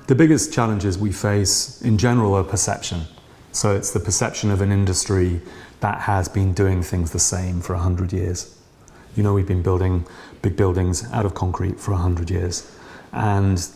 The biggest challenges we face in general are perception. So it's the perception of an industry that has been doing things the same for 100 years. You know, we've been building big buildings out of concrete for 100 years. And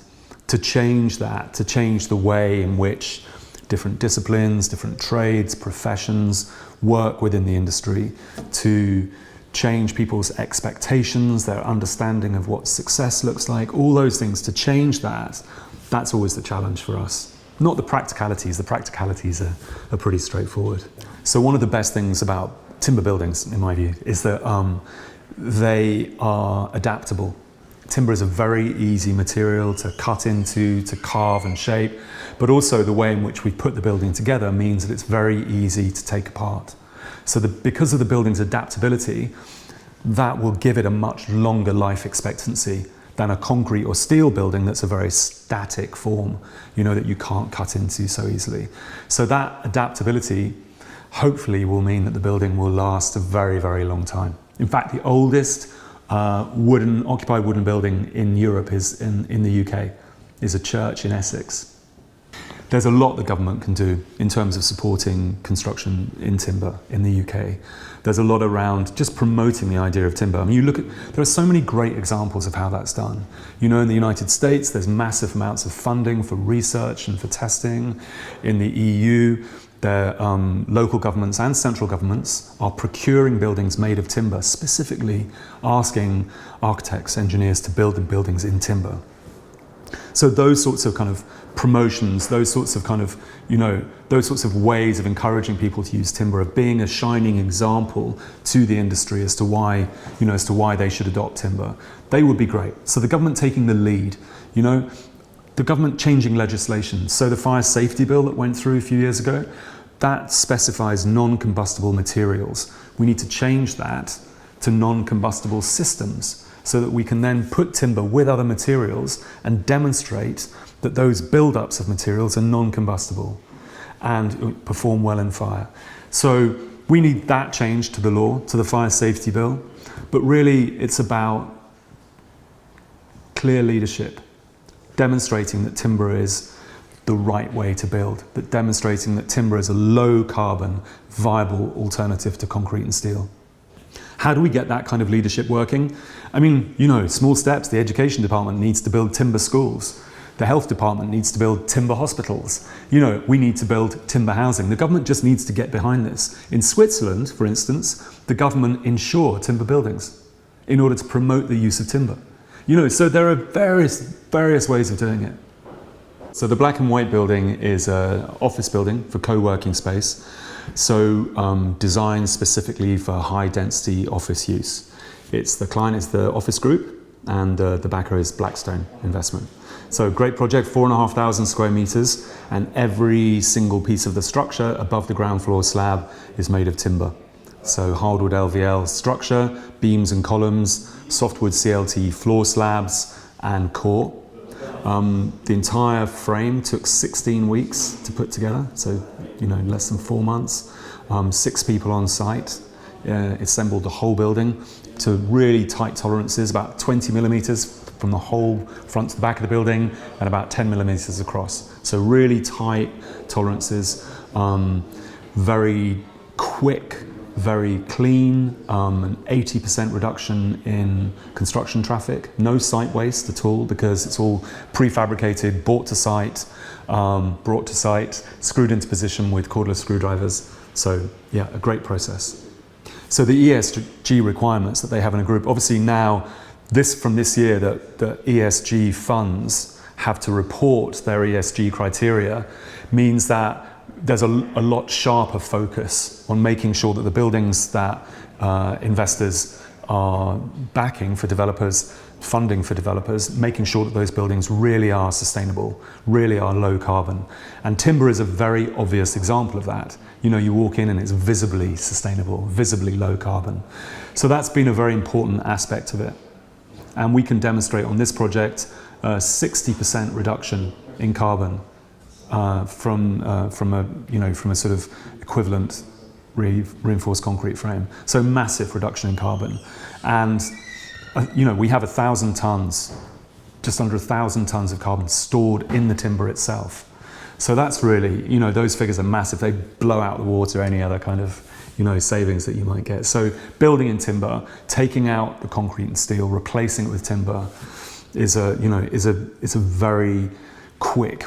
to change that, to change the way in which different disciplines, different trades, professions work within the industry, to change people's expectations, their understanding of what success looks like, all those things, to change that, that's always the challenge for us. Not the practicalities are pretty straightforward. So one of the best things about timber buildings, in my view, is that they are adaptable. Timber is a very easy material to cut into, to carve and shape, but also the way in which we put the building together means that it's very easy to take apart. So because of the building's adaptability, that will give it a much longer life expectancy than a concrete or steel building that's a very static form, you know, that you can't cut into so easily. So that adaptability hopefully will mean that the building will last a very, very long time. In fact, the oldest occupied wooden building in Europe is in the UK, is a church in Essex. There's a lot the government can do in terms of supporting construction in timber in the UK. There's a lot around just promoting the idea of timber. I mean, there are so many great examples of how that's done. You know, in the United States, there's massive amounts of funding for research and for testing. In the EU, local governments and central governments are procuring buildings made of timber, specifically asking architects, engineers to build the buildings in timber. So those sorts of kind of promotions, those sorts of kind of, you know, those sorts of ways of encouraging people to use timber, of being a shining example to the industry as to why, you know, as to why they should adopt timber, they would be great. So the government taking the lead, you know, the government changing legislation. So the fire safety bill that went through a few years ago, that specifies non-combustible materials. We need to change that to non-combustible systems so that we can then put timber with other materials and demonstrate that those build-ups of materials are non-combustible and perform well in fire. So we need that change to the law, to the fire safety bill, but really it's about clear leadership, demonstrating that timber is the right way to build, but demonstrating that timber is a low carbon, viable alternative to concrete and steel. How do we get that kind of leadership working? I mean, you know, small steps. The education department needs to build timber schools. The health department needs to build timber hospitals. You know, we need to build timber housing. The government just needs to get behind this. In Switzerland, for instance, the government insure timber buildings in order to promote the use of timber. You know, so there are various ways of doing it. So the black and white building is an office building for co-working space. So designed specifically for high density office use. The client is the office group, and the backer is Blackstone Investment. So great project, 4,500 square meters, and every single piece of the structure above the ground floor slab is made of timber. So hardwood LVL structure, beams and columns, softwood CLT floor slabs, and core. The entire frame took 16 weeks to put together, so, you know, less than 4 months. 6 people on site, assembled the whole building to really tight tolerances, about 20 millimeters from the whole front to the back of the building and about 10 millimeters across. So really tight tolerances, very quick, very clean, an 80% reduction in construction traffic, no site waste at all because it's all prefabricated, brought to site, screwed into position with cordless screwdrivers. So yeah, a great process. So the ESG requirements that they have in a group, obviously now, from this year, that the ESG funds have to report their ESG criteria, means that there's a lot sharper focus on making sure that the buildings that investors are backing for developers, funding for developers, making sure that those buildings really are sustainable, really are low carbon. And timber is a very obvious example of that. You know, you walk in and it's visibly sustainable, visibly low carbon. So that's been a very important aspect of it. And we can demonstrate on this project a 60% reduction in carbon from a sort of equivalent reinforced concrete frame. So massive reduction in carbon. And you know, we have 1,000 tons just under 1,000 tons of carbon stored in the timber itself. So that's really, you know, those figures are massive. They blow out the water any other kind of, you know, savings that you might get. So building in timber, taking out the concrete and steel, replacing it with timber is a very quick,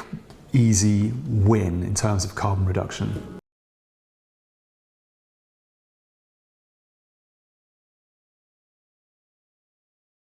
easy win in terms of carbon reduction.